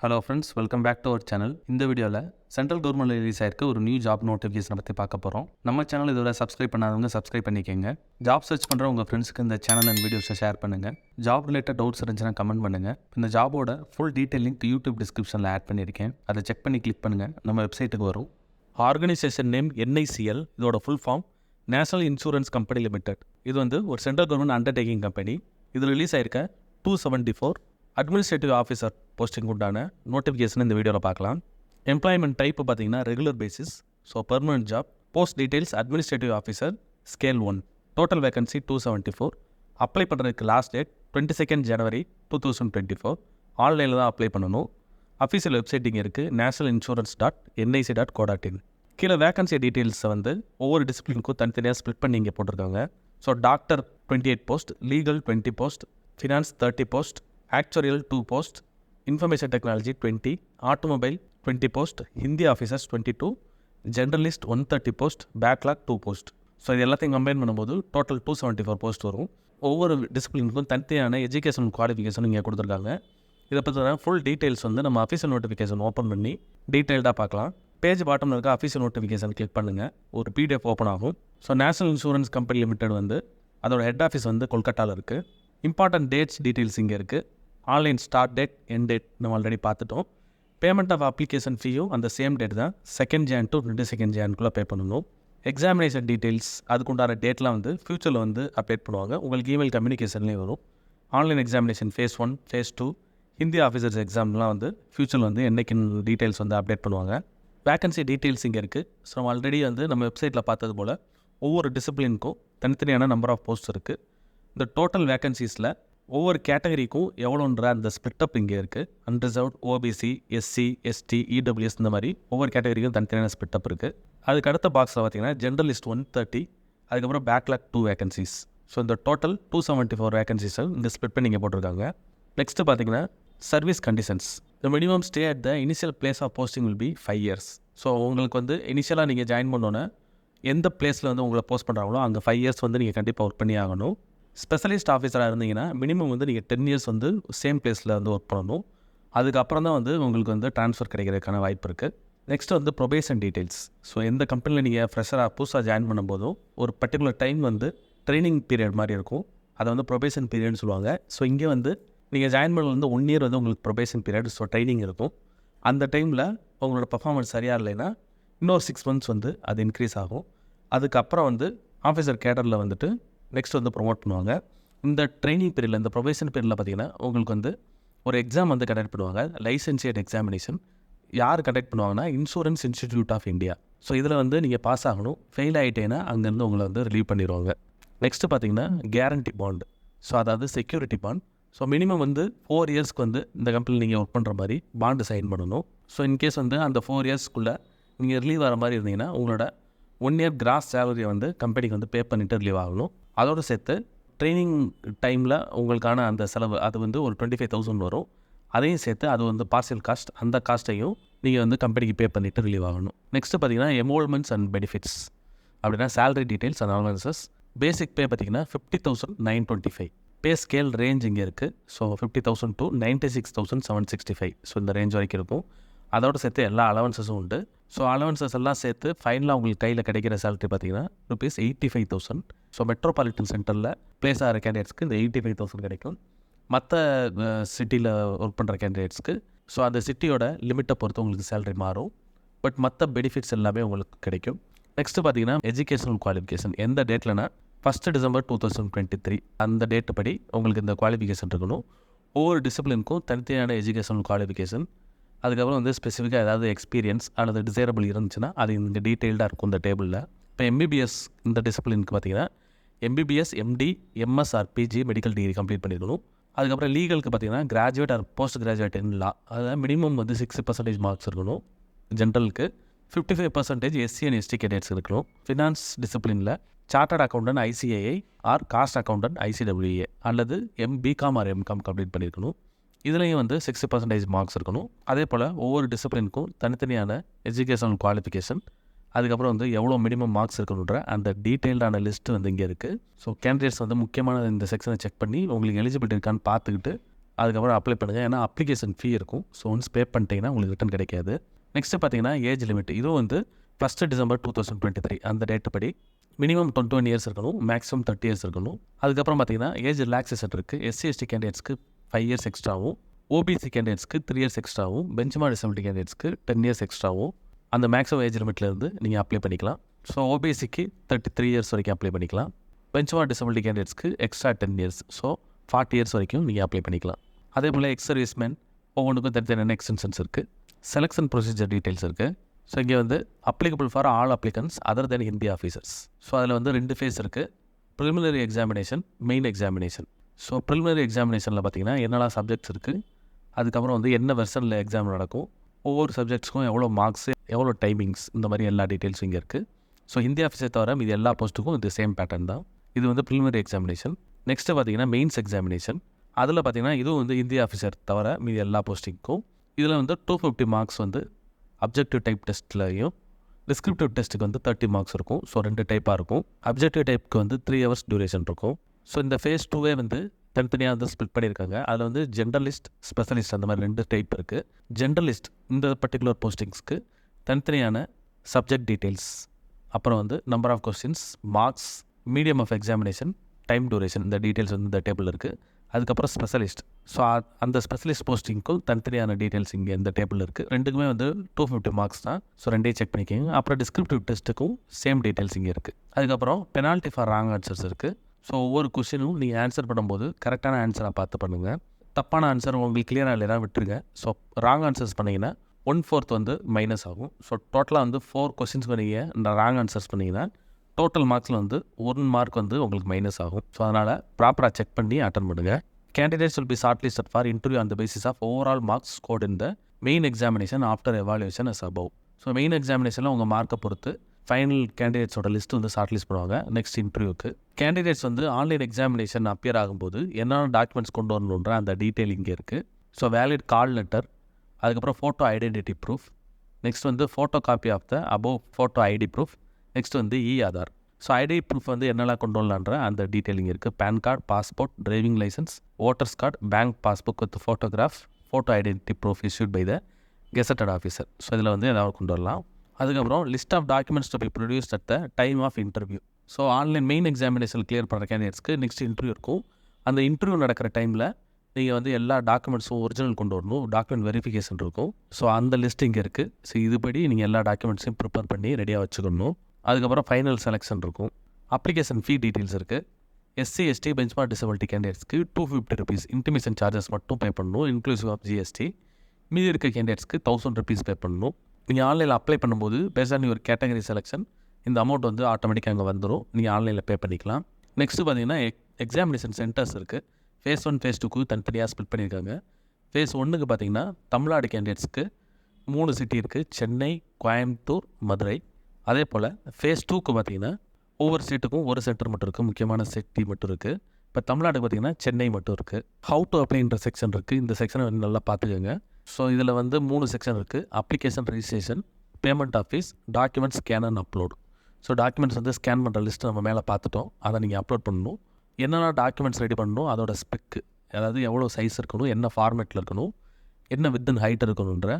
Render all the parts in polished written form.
Hello friends, welcome back to our channel. இந்த வீடியோவில் central government release ஆயிருக்க ஒரு நியூ ஜாப் நோட்டிஃபிகேஷனை பற்றி பார்க்க போகிறோம். நம்ம சேனல் இதோட சப்ஸ்கிரைப் பண்ணாதவங்க சப்ஸ்கிரைப் பண்ணிக்கோங்க. ஜாப் சர்ச் பண்ணுற உங்கள் ஃப்ரெண்ட்ஸ்க்கு இந்த சேனல் அண்ட் வீடியோஸை ஷேர் பண்ணுங்கள். ஜாப் ரிலேட்டட் டவுட்ஸ் இருந்துச்சுன்னா கமெண்ட் பண்ணுங்கள். இந்த ஜாபோட ஃபுல் டீட்டெயில் லிங்க் யூடியூப் டிஸ்கிரிப்ஷனில் ஆட் பண்ணியிருக்கேன். அதை செக் பண்ணி கிளிக் பண்ணுங்கள், நம்ம வெப்சைட்டுக்கு வரும். Organisation name NICL. இதோட full form national insurance company limited. இது வந்து ஒரு சென்ட்ரல் கவர்மெண்ட் அண்டர்டேக்கிங் கம்பெனி. இது ரிலீஸ் ஆயிருக்க 274 அட்மினிஸ்ட்ரேட்டிவ் ஆஃபீஸர் போஸ்டிங் உண்டான நோட்டிஃபிகேஷன் இந்த வீடியோவில் பார்க்கலாம். எம்ப்ளாய்மெண்ட் டைப் பார்த்தீங்கன்னா regular basis, so permanent job. Post details administrative officer scale 1. Total vacancy 274. Apply பண்ணுறதுக்கு லாஸ்ட் டேட் 22 ஜனவரி 2024. ஆன்லைனில் தான் அப்ளை பண்ணணும். அஃபீஷியல் வெப்சைட் இங்கே இருக்குது, nationalinsurance.nic.co.in. கீழே வேகன்சி டீட்டெயில்ஸை வந்து ஒவ்வொரு டிசிப்ளினுக்கும் தனித்தனியாக ஸ்ப்ளிட் பண்ணி இங்கே போட்டிருக்காங்க. So doctor 28 post, legal 20 post, finance 30 post, actuarial 2 post, information technology 20, automobile 20 post, Hindi officers 22, journalist 130 post, backlog 2 post. So இது எல்லாத்தையும் கம்பைன் பண்ணும்போது டோட்டல் 274 போஸ்ட் வரும். ஒவ்வொரு டிசிப்ளினுக்கும் தனித்தனியான எஜுகேஷன் குவாலிஃபிகேஷன் இங்கே கொடுத்துருக்காங்க. இதை பற்றின ஃபுல் டீட்டெயில்ஸ் வந்து நம்ம அஃபீஷியல் நோட்டிஃபிகேஷன் ஓப்பன் பண்ணி டீட்டெயில்டாக பார்க்கலாம். பேஜ் பாட்டமில் இருக்க அஃபீஷியல் நோட்டிஃபிகேஷன் கிளிக் பண்ணுங்கள், ஒரு PDF ஓப்பன் ஆகும். So national insurance company limited வந்து அதோட ஹெட் ஆஃபீஸ் வந்து கொல்கட்டாவில் இருக்குது. இம்பார்ட்டன்ட் டேட்ஸ் டீட்டெயில்ஸ் இங்கே இருக்குது. Online start date, end date நம்ம ஆல்ரெடி பார்த்துட்டோம். பேமெண்ட் ஆஃப் அப்ளிகேஷன் ஃபீயும் அந்த சேம் டேட் தான், 2 Jan to 22 Jan பே பண்ணணும். எக்ஸாமினேஷன் டீட்டெயில்ஸ் அதுக்குண்டான டேட்லாம் வந்து ஃப்யூச்சரில் வந்து அப்டேட் பண்ணுவாங்க. உங்களுக்கு இமெயில் கம்யூனிகேஷன்லேயும் வரும். Online examination phase 1, phase 2, Hindi officers எக்ஸாம்லாம் வந்து ஃப்யூச்சரில் வந்து என்னைக்குன்னு டீட்டெயில்ஸ் வந்து அப்டேட் பண்ணுவாங்க. வேகன்சி டீட்டெயில்ஸ் இங்கே இருக்குது. ஸோ ஆல்ரெடி வந்து நம்ம வெப்சைட்டில் பார்த்தது போல் ஒவ்வொரு டிசிப்ளினுக்கும் தனித்தனியான நம்பர் ஆஃப் போஸ்ட் இருக்குது. இந்த டோட்டல் வேகன்சிஸில் ஒவ்வொரு கேட்டகரிக்கும் எவ்வளோன்ற அந்த ஸ்பிளிட்டப் இங்கே இருக்குது. Unreserved, OBC, SC, ST, EWS இந்த மாதிரி ஒவ்வொரு கேட்டகரிக்கும் தனித்தனியான ஸ்பிளிட்டப் இருக்குது. அதுக்கு அடுத்த பாக்ஸில் பார்த்தீங்கன்னா ஜெர்னலிஸ்ட் 130, அதுக்கப்புறம் பேக்லாக் 2 வேகன்சிஸ். ஸோ இந்த டோட்டல் 274 வேகன்சிஸை இந்த ஸ்பிளிட் பண்ணி இங்கே போட்டிருக்காங்க. நெக்ஸ்ட்டு பார்த்தீங்கன்னா service conditions. The minimum stay at the initial place of posting will be 5 years. So உங்களுக்கு வந்து இனிஷியலாக நீங்கள் ஜாயின் பண்ணோன்னே எந்த பிளேஸில் வந்து உங்களை போஸ்ட் பண்ணுறாங்களோ அங்கே 5 years வந்து நீங்கள் கண்டிப்பாக ஒர்க் பண்ணி ஆகணும். ஸ்பெஷலிஸ்ட் ஆஃபீஸராக இருந்தீங்கன்னா மினிமம் வந்து நீங்கள் 10 years வந்து சேம் பிளேஸில் வந்து ஒர்க் பண்ணணும். அதுக்கப்புறம் தான் வந்து உங்களுக்கு வந்து ட்ரான்ஸ்ஃபர் கிடைக்கிறதுக்கான வாய்ப்பு இருக்குது. நெக்ஸ்ட் வந்து ப்ரொபேஷன் டீட்டெயில்ஸ். ஸோ எந்த கம்பெனியில் நீங்கள் ஃப்ரெஷராக புதுசாக ஜாயின் பண்ணும்போதும் ஒரு பர்டிகுலர் டைம் வந்து ட்ரைனிங் பீரியட் மாதிரி இருக்கும். அதை வந்து ப்ரொபேஷன் பீரியட்னு சொல்லுவாங்க. ஸோ இங்கே வந்து நீங்கள் ஜாயின் பண்ணது வந்து 1 year வந்து உங்களுக்கு ப்ரொபேஷன் பீரியட், ஸோ ட்ரைனிங் இருக்கும். அந்த டைமில் உங்களோட பர்ஃபார்மன்ஸ் சரியாக இல்லைன்னா இன்னொரு 6 months வந்து அது இன்க்ரீஸ் ஆகும். அதுக்கப்புறம் வந்து ஆஃபீஸர் கேடரில் வந்துட்டு நெக்ஸ்ட் வந்து ப்ரொமோட் பண்ணுவாங்க. இந்த ட்ரைனிங் பீரியடில், இந்த ப்ரொபேஷன் பீரியடில் பார்த்தீங்கன்னா உங்களுக்கு வந்து ஒரு எக்ஸாம் வந்து கண்டக்ட் பண்ணுவாங்க, லைசன்ஷியேட் எக்ஸாமினேஷன். யார் கண்டக்ட் பண்ணுவாங்கன்னா insurance institute of India. So இதில் வந்து நீங்கள் பாஸ் ஆகணும். ஃபெயில் ஆகிட்டேன்னா அங்கேருந்து உங்களை வந்து ரிலீவ் பண்ணிடுவாங்க. நெக்ஸ்ட்டு பார்த்தீங்கன்னா கேரண்டி பாண்ட். ஸோ அதாவது செக்யூரிட்டி பாண்ட். ஸோ மினிமம் வந்து 4 yearsக்கு வந்து இந்த கம்பெனியில் நீங்கள் ஒர்க் பண்ணுற மாதிரி பாண்டு சைன் பண்ணணும். ஸோ இன்கேஸ் வந்து அந்த 4 yearsக்குள்ளே நீங்கள் ரிலீவ் ஆகிற மாதிரி இருந்தீங்கன்னா உங்களோட 1 year கிராஸ் சேலரியை வந்து கம்பெனிக்கு வந்து பே பண்ணிவிட்டு ரிலீவ் ஆகணும். அதோடு சேர்த்து ட்ரைனிங் டைமில் உங்களுக்கான அந்த செலவு அது வந்து ஒரு 25,000 வரும். அதையும் சேர்த்து அது வந்து பார்சியல் காஸ்ட், அந்த காஸ்ட்டையும் நீங்கள் வந்து கம்பெனிக்கு பே பண்ணிவிட்டு ரிலீவ் ஆகணும். நெக்ஸ்ட்டு பார்த்தீங்கன்னா எமோல்மெண்ட்ஸ் அண்ட் பெனிஃபிட்ஸ். அப்படின்னா சேலரி டீட்டெயில்ஸ் அண்ட் அலவன்சஸ். பேசிக் பே பார்த்தீங்கன்னா 50,925. பே ஸ்கேல் ரேஞ்ச் இங்கே இருக்குது. So 50,000 to 96,765. ஸோ இந்த ரேஞ்ச் வரைக்கும் இருக்கும். அதோடு சேர்த்து எல்லா அலவன்சஸும் உண்டு. ஸோ அலவன்சஸ் எல்லாம் சேர்த்து ஃபைனலாக உங்களுக்கு கையில் கிடைக்கிற சேலரி பார்த்தீங்கன்னா ₹85,000. ஸோ மெட்ரோபாலிட்டன் சென்டரில் பிளேஸ் ஆகிற கேண்டிடேட்ஸ்க்கு இந்த 85,000 கிடைக்கும். மற்ற சிட்டியில் ஒர்க் பண்ணுற கேண்டிடேட்ஸ்க்கு ஸோ அந்த சிட்டியோட லிமிட்டை பொறுத்து உங்களுக்கு சேலரி மாறும். பட் மற்ற பெனிஃபிட்ஸ் எல்லாமே உங்களுக்கு கிடைக்கும். நெக்ஸ்ட்டு பார்த்தீங்கன்னா எஜுகேஷனல் குவாலிஃபிகேஷன். எந்த டேட்லனா 1 December 2023 அந்த டேட்டு படி உங்களுக்கு இந்த குவாலிஃபிகேஷன் இருக்கணும். ஒவ்வொரு டிசிப்ளினுக்கும் தனித்தனியான எஜுகேஷனல் குவாலிஃபிகேஷன். அதுக்கப்புறம் வந்து ஸ்பெசிஃபிக்காக ஏதாவது எக்ஸ்பீரியன்ஸ் அல்லது டிசைரபிள் இருந்துச்சுன்னா அது இங்கே டீட்டெயில்டாக இருக்கும் இந்த டேபிளில். இப்போ MBBS இந்த டிசிப்ளினுக்கு பார்த்தீங்கன்னா MBBS, MD, MS or PG medical degree complete பண்ணியிருக்கணும். அதுக்கப்புறம் லீகலுக்கு பார்த்தீங்கன்னா graduate or post graduate in law, அதாவது மினிமம் வந்து 60% மார்க்ஸ் இருக்கணும். ஜென்ரலுக்கு 55% SC and ST கேண்டிடேட்ஸ் இருக்கணும். ஃபினான்ஸ் டிசிப்ளினில் chartered accountant ICAI or cost accountant ICWA அல்லது BCom or MCom கம்ப்ளீட் பண்ணியிருக்கணும். இதுலேயும் வந்து 60% மார்க்ஸ் இருக்கணும். அதே போல் ஒவ்வொரு டிசிப்ளினுக்கும் தனித்தனியான எஜுகேஷனல் குவாலிஃபிகேஷன், அதுக்கப்புறம் வந்து எவ்வளோ மினிமம் மார்க்ஸ் இருக்கணுன்ற அந்த டீட்டெயில்டான லிஸ்ட்டு வந்து இங்கே இருக்குது. ஸோ கேண்டிடேட்ஸ் வந்து முக்கியமான இந்த செக்ஷனை செக் பண்ணி உங்களுக்கு எலிஜிபிலிட்டி இருக்கான்னு பார்த்துக்கிட்டு அதுக்கப்புறம் அப்ளை பண்ணுங்கள். ஏன்னா அப்ளிகேஷன் ஃபீ இருக்கும். ஸோ ஒன்ஸ் பே பண்ணிட்டீங்கன்னா உங்களுக்கு ரிட்டன் கிடைக்காது. நெக்ஸ்ட்டு பார்த்தீங்கன்னா ஏஜ் லிமிட். இதுவும் வந்து 1 December 2023 அந்த டேட்டு படி மினிமம் 21 இயர்ஸ் இருக்கணும், மேக்ஸிமம் 30 இயர்ஸ் இருக்கணும். அதுக்கப்புறம் பார்த்தீங்கன்னா ஏஜ் ரிலாக்ஸேஷன் இருக்குது. SC/ST கேண்டிடேட்ஸ்க்கு 5 இயர்ஸ் எக்ஸ்ட்ராவும், OBC கேண்டிடேட்ஸ்க்கு 3 இயர்ஸ் எக்ஸ்ட்ராவும், பெஞ்ச்மார்க் டிசபிலிட்டி கேண்டிடேட்ஸ்க்கு 10 இயர்ஸ் எக்ஸ்ட்ராவும் அந்த மேக்ஸிமம் ஏஜ் லிமிட்லேருந்து நீங்கள் அப்ளை பண்ணிக்கலாம். ஸோ OBCக்கு 33 இயர்ஸ் வரைக்கும் அப்ளை பண்ணிக்கலாம். பெஞ்ச்மார்க் டிசபிலிட்டி கேண்டிடேட்ஸ்க்கு எக்ஸ்ட்ரா 10 இயர்ஸ், ஸோ 40 இயர்ஸ் வரைக்கும் நீங்கள் அப்ளை பண்ணிக்கலாம். அதே போல் எக்ஸ் சர்வீஸ்மேன் ஒவ்வொன்றுக்கும் தனித்தனியான எக்ஸ்டென்ஷன்ஸ் இருக்குது. செலெக்ஷன் ப்ரொசீஜர் டீட்டெயில்ஸ் இருக்குது. ஸோ இங்கே வந்து applicable for all applicants other than Hindi officers. So அதில் வந்து 2 ஃபேஸ் இருக்குது. Preliminary examination, main examination. So preliminary எக்ஸாமினேஷனில் பார்த்தீங்கன்னா என்னெல்லாம் சப்ஜெக்ட்ஸ் இருக்குது, அதுக்கப்புறம் வந்து என்ன வெர்ஷனில் எக்ஸாம் நடக்கும், ஒவ்வொரு சப்ஜெக்ட்ஸ்க்கும் எவ்வளோ மார்க்ஸு, எவ்வளோ டைமிங்ஸ், இந்த மாதிரி எல்லா டீட்டெயில்ஸும் இங்கே இருக்குது. ஸோ ஹிந்தி ஆஃபீஸர் தவிர இது எல்லா போஸ்ட்டுக்கும் இது சேம் பேட்டர்ன் தான். இது வந்து ப்ரிலிமினரி எக்ஸாமினேஷன். நெக்ஸ்ட்டு பார்த்தீங்கன்னா மெயின்ஸ் எக்ஸாமினேஷன். அதில் பார்த்தீங்கன்னா இதுவும் வந்து ஹிந்தி ஆஃபீஸர் தவிர மீது எல்லா போஸ்டிங்க்கும். இதில் வந்து 250 மார்க்ஸ் வந்து அப்ஜெக்டிவ் டைப் டெஸ்ட்லையும், டிஸ்கிரிப்டிவ் டெஸ்ட்டுக்கு வந்து 30 மார்க்ஸ் இருக்கும். ஸோ 2 டைப்பாக இருக்கும். அப்ஜெக்டிவ் டைப்புக்கு வந்து 3 ஹவர்ஸ் டியூரேஷன் இருக்கும். ஸோ இந்த ஃபேஸ் 2வே வந்து தனித்தனியாக வந்து ஸ்ப்ளிட் பண்ணியிருக்காங்க. அதில் வந்து ஜென்ரலிஸ்ட், ஸ்பெஷலிஸ்ட் அந்த மாதிரி 2 டைப் இருக்குது. ஜென்ரலிஸ்ட் இந்த பர்டிகுலர் போஸ்டிங்ஸ்க்கு தனித்தனியான சப்ஜெக்ட் டீட்டெயில்ஸ், அப்புறம் வந்து number of questions, marks, medium of examination, time duration, இந்த டீட்டெயில்ஸ் வந்து இந்த டேபிள் இருக்குது. அதுக்கப்புறம் ஸ்பெஷலிஸ்ட். ஸோ அந்த ஸ்பெஷலிஸ்ட் போஸ்டிங்க்கும் தனித்தனியான டீட்டெயில்ஸ் இங்கே இந்த டேபிள் இருக்குது. ரெண்டுக்குமே வந்து 250 மார்க்ஸ் தான். ஸோ 2 செக் பண்ணிக்கோங்க. அப்புறம் டிஸ்கிரிப்டிவ் டெஸ்ட்டுக்கும் சேம் டீட்டெயில்ஸ் இங்கே இருக்குது. அதுக்கப்புறம் பெனால்ட்டி ஃபார் ராங் ஆன்சர்ஸ் இருக்குது. ஸோ ஒவ்வொரு கொஸ்டினும் நீங்கள் ஆன்சர் பண்ணும்போது கரெக்டான ஆன்சரை பார்த்து பண்ணுங்கள். தப்பான ஆன்சர் உங்களுக்கு கிளியராக இல்லைனா விட்டுருங்க. ஸோ ராங் ஆன்சர்ஸ் பண்ணிங்கன்னா 1/4 வந்து மைனஸ் ஆகும். ஸோ டோட்டலாக வந்து 4 கொஸ்டின்ஸ்க்கு நீங்கள் இந்த ராங் ஆன்சர்ஸ் பண்ணிங்கன்னா டோட்டல் மார்க்ஸில் வந்து 1 மார்க் வந்து உங்களுக்கு மைனஸ் ஆகும். ஸோ அதனால் ப்ராப்பராக செக் பண்ணி அட்டன் பண்ணுங்கள். Candidates will be shortlisted for interview on the basis of overall marks scored in the main examination after evaluation as above. So main எக்ஸாமினேஷனில் உங்கள் மார்க்கை பொறுத்து ஃபைனல் கேண்டிடேட்ஸோட லிஸ்ட்டு வந்து ஷார்ட்லிஸ்ட் பண்ணுவாங்க நெக்ஸ்ட் இன்டர்வியூக்கு. கேண்டிடேட்ஸ் வந்து ஆன்லைன் எக்ஸாமினேஷன் அப்பியர் ஆகும்போது என்னென்ன டாக்குமெண்ட்ஸ் கொண்டு வரணுன்ற அந்த டீட்டெயில் இங்கே இருக்குது. ஸோ வேலிட் கால் லெட்டர், அதுக்கப்புறம் ஃபோட்டோ ஐடென்டிட்டி ப்ரூஃப், நெக்ஸ்ட் வந்து photo copy of the above photo ID proof, next வந்து ஆதார். ஸோ ஐடி ப்ரூஃப் வந்து என்னெல்லாம் கொண்டு வரலான்ற அந்த டீட்டெயிலிங் இருக்குது. PAN card, passport, driving licence, voters card, bank passbook with photograph, photo identity proof issued by the gazetted officer. So இதில் வந்து ஏதாவது கொண்டு வரலாம். அதுக்கப்புறம் list of documents to be produced at the time of interview. So online main examination clear பண்ணுற கேண்டிடேட்ஸ்க்கு next interview இருக்கும். அந்த இன்டர்வியூ நடக்கிற டைமில் நீங்கள் வந்து எல்லா டாக்குமெண்ட்ஸும் ஒரிஜினல் கொண்டு வரணும். டாக்குமெண்ட் வெரிஃபிகேஷன் இருக்கும். ஸோ அந்த லிஸ்ட் இங்கே இருக்குது. ஸோ இதுபடி நீங்கள் எல்லா டாக்குமெண்ட்ஸையும் ப்ரிப்பேர் பண்ணி ரெடியாக வச்சுக்கணும். அதுக்கப்புறம் ஃபைனல் செலெக்ஷன் இருக்கும். அப்ளிகேஷன் ஃபீ டீட்டெயில்ஸ் இருக்குது. SC/ST பெஞ்ச்மார்க் டிசபிலிட்டி கேண்டிடேட்ஸ்க்கு 250 rupees இன்டிமேஷன் சார்ஜஸ் மட்டும் பே பண்ணணும், இன்க்ளூசிவ் ஆஃப் GST. மீதி இருக்க கேண்டிடேட்ஸ்க்கு 1000 rupees பே பண்ணணும். நீங்கள் ஆன்லைனில் அப்ளை பண்ணும்போது based on your category selection இந்த அமௌண்ட் வந்து ஆட்டோமேட்டிக்காக அங்கே வந்துடும். நீங்கள் ஆன்லைனில் பே பண்ணிக்கலாம். நெக்ஸ்ட்டு பார்த்தீங்கன்னா எக்ஸாமினேஷன் சென்டர்ஸ் இருக்குது. ஃபேஸ் 1, ஃபேஸ் 2க்கு தனித்தனியாக ஸ்பிளிட் பண்ணியிருக்காங்க. ஃபேஸ் 1க்கு பார்த்தீங்கன்னா தமிழ்நாடு கேண்டிடேட்ஸ்க்கு 3 சிட்டி இருக்குது. சென்னை, கோயம்புத்தூர், மதுரை. அதே போல் ஃபேஸ் 2க்கு பார்த்தீங்கன்னா ஒவ்வொரு சீட்டுக்கும் ஒரு சென்டர் மட்டும் இருக்குது, முக்கியமான சிட்டி மட்டும் இருக்குது. இப்போ தமிழ்நாட்டுக்கு பார்த்தீங்கன்னா சென்னை மட்டும் இருக்குது. ஹவு டு அப்ளைன்ற செக்ஷன் இருக்குது. இந்த செக்ஷனை நல்லா பார்த்துக்கோங்க. ஸோ இதில் வந்து 3 செக்ஷன் இருக்குது. Application registration, payment office, document scan and upload. So documents வந்து ஸ்கேன் பண்ணுற லிஸ்ட்டு நம்ம மேலே பார்த்துட்டோம். அதை நீங்கள் அப்லோட் பண்ணணும். என்னென்ன டாக்குமெண்ட்ஸ் ரெடி பண்ணணும், அதோட ஸ்பெக்கு, அதாவது எவ்வளோ சைஸ் இருக்கணும், என்ன ஃபார்மேட்டில் இருக்கணும், என்ன வித் அண்ட் ஹைட் இருக்கணுன்ற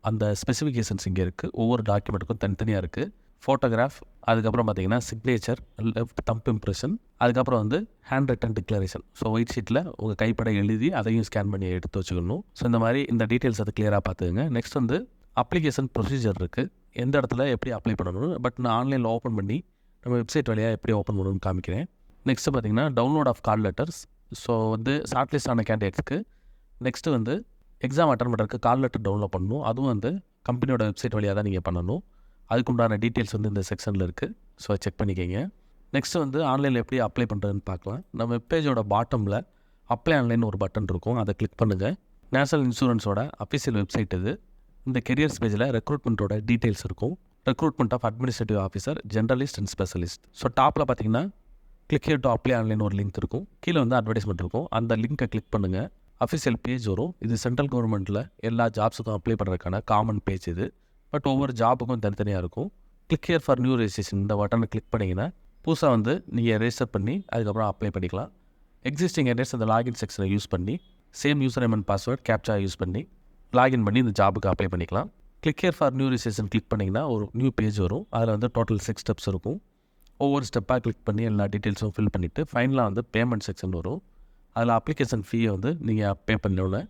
அந்த ஸ்பெசிஃபிகேஷன்ஸ் இங்கே இருக்குது. ஒவ்வொரு டாக்குமெண்ட்டுக்கும் தனித்தனியாக இருக்குது. ஃபோட்டோகிராஃப், அதுக்கப்புறம் பார்த்தீங்கன்னா சிக்னேச்சர், லெஃப்ட் தம்ப் இம்ப்ரெஷன், அதுக்கப்புறம் வந்து hand return declaration. So white ஷீட்டில் உங்கள் கைப்பட எழுதி அதையும் ஸ்கேன் பண்ணி எடுத்து வச்சுக்கணும். ஸோ இந்த மாதிரி இந்த டீட்டெயில்ஸ் அது கிளியராக பார்த்துக்கங்க. நெக்ஸ்ட் வந்து அப்ளிகேஷன் ப்ரொசீஜர் இருக்குது. எந்த இடத்துல எப்படி அப்ளை பண்ணணும், பட் நான் ஆன்லைனில் ஓப்பன் பண்ணி நம்ம வெப்சைட் வழியாக எப்படி ஓப்பன் பண்ணணும்னு காமிக்கிறேன். நெக்ஸ்ட்டு பார்த்தீங்கன்னா download of call letters. So வந்து ஷார்ட் லிஸ்ட் ஆன கேண்டிடேட்ஸ்க்கு நெக்ஸ்ட்டு வந்து எக்ஸாம் அட்டன் பண்ணுறதுக்கு கால் லெட்டர் டவுன்லோட் பண்ணணும். அதுவும் வந்து கம்பெனியோட வெப்சைட் வழியாக தான் நீங்கள் பண்ணணும். அதுக்குண்டான டீட்டெயில்ஸ் வந்து இந்த செக்ஷனில் இருக்குது. ஸோ செக் பண்ணிக்கோங்க. நெக்ஸ்ட்டு வந்து ஆன்லைனில் எப்படி அப்ளை பண்ணுறதுன்னு பார்க்கலாம். நம்ம வெப்பேஜோட பாட்டமில் அப்ளை ஆன்லைன் ஒரு பட்டன் இருக்கும். அதை கிளிக் பண்ணுங்கள். நேஷனல் இன்சூரன்ஸோட அஃபிஷியல் வெப்சைட் இது. இந்த கெரியர்ஸ் பேஜில் ரெக்ரூட்மெண்ட்டோட டீட்டெயில்ஸ் இருக்கும். Recruitment of administrative officer, generalist and specialist. So டாப்பில் பார்த்தீங்கன்னா click here to apply online ஒரு லிங்க் இருக்கும். கீழே வந்து அட்வர்டைஸ்மெண்ட் இருக்கும். அந்த லிங்க்கை கிளிக் பண்ணுங்கள். அஃபிஷியல் பேஜ் வரும். இது சென்ட்ரல் கவர்மெண்ட்டில் எல்லா ஜாப்ஸுக்கும் அப்ளை பண்ணுறதுக்கான காமன் பேஜ் இது. பட் ஒவ்வொரு ஜாப்புக்கும் தனித்தனியாக இருக்கும். Click here for new registration இந்த பட்டனை கிளிக் பண்ணிங்கன்னா புதுசாக வந்து நீங்கள் ரெஜிஸ்டர் பண்ணி அதுக்கப்புறம் அப்ளை பண்ணிக்கலாம். எக்ஸிஸ்டிங் கேண்டிடேட்ஸ் அந்த லாகின் செக்ஷனை யூஸ் பண்ணி same user name and password captcha use பண்ணி லாகின் பண்ணி இந்த ஜாபுக்கு அப்ளை பண்ணிக்கலாம். Click here for new registration click பண்ணிங்கன்னா ஒரு நியூ பேஜ் வரும். அதில் வந்து டோட்டல் 6 ஸ்டெப்ஸ் இருக்கும். ஒவ்வொரு ஸ்டெப்பாக கிளிக் பண்ணி எல்லா டீட்டெயில்ஸும் ஃபில் பண்ணிவிட்டு ஃபைனலாக வந்து பேமெண்ட் செக்ஷன் வரும். அதில் அப்ளிகேஷன் ஃபீயை வந்து நீங்கள் பே பண்ணோன்னே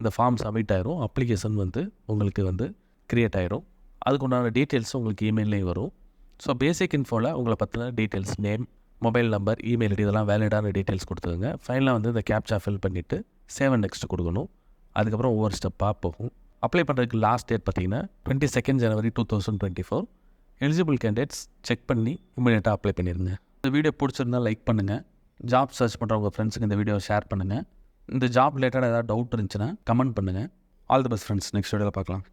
இந்த ஃபார்ம் சப்மிட் ஆயிரும். அப்ளிகேஷன் வந்து உங்களுக்கு வந்து க்ரியேட் ஆயிரும். அதுக்கு உண்டான டீட்டெயில்ஸும் உங்களுக்கு இமெயிலையும் வரும். ஸோ பேசிக் இன்ஃபோவில் உங்களை பற்றின details, name, mobile number, email ID இதெல்லாம் வேலிடான டீட்டெயில்ஸ் கொடுத்துருங்க. ஃபைனலாக வந்து இந்த கேப்சா ஃபில் பண்ணிவிட்டு சேவ் அண்ட் நெக்ஸ்ட் கொடுக்கணும். அதுக்கப்புறம் ஒவ்வொரு ஸ்டெப்பாக போகும். அப்ளை பண்ணுறதுக்கு லாஸ்ட் டேட் பார்த்தீங்கன்னா 22 ஜனவரி 2024. எலிஜிபிள் கேண்டிடேட்ஸ் செக் பண்ணி இமீடியட்டாக அப்ளை பண்ணிடுங்க. இந்த வீடியோ பிடிச்சிருந்தால் லைக் பண்ணுங்கள். ஜாப் சர்ச் பண்ணுற உங்கள் ஃப்ரெண்ட்ஸுக்கு இந்த வீடியோவை ஷேர் பண்ணுங்கள். இந்த ஜாப் ரிலேட்டடாக ஏதாவது டவுட் இருந்துச்சுன்னா கமெண்ட் பண்ணுங்கள். All the best friends. Next வீடியோவில் பார்க்கலாம்.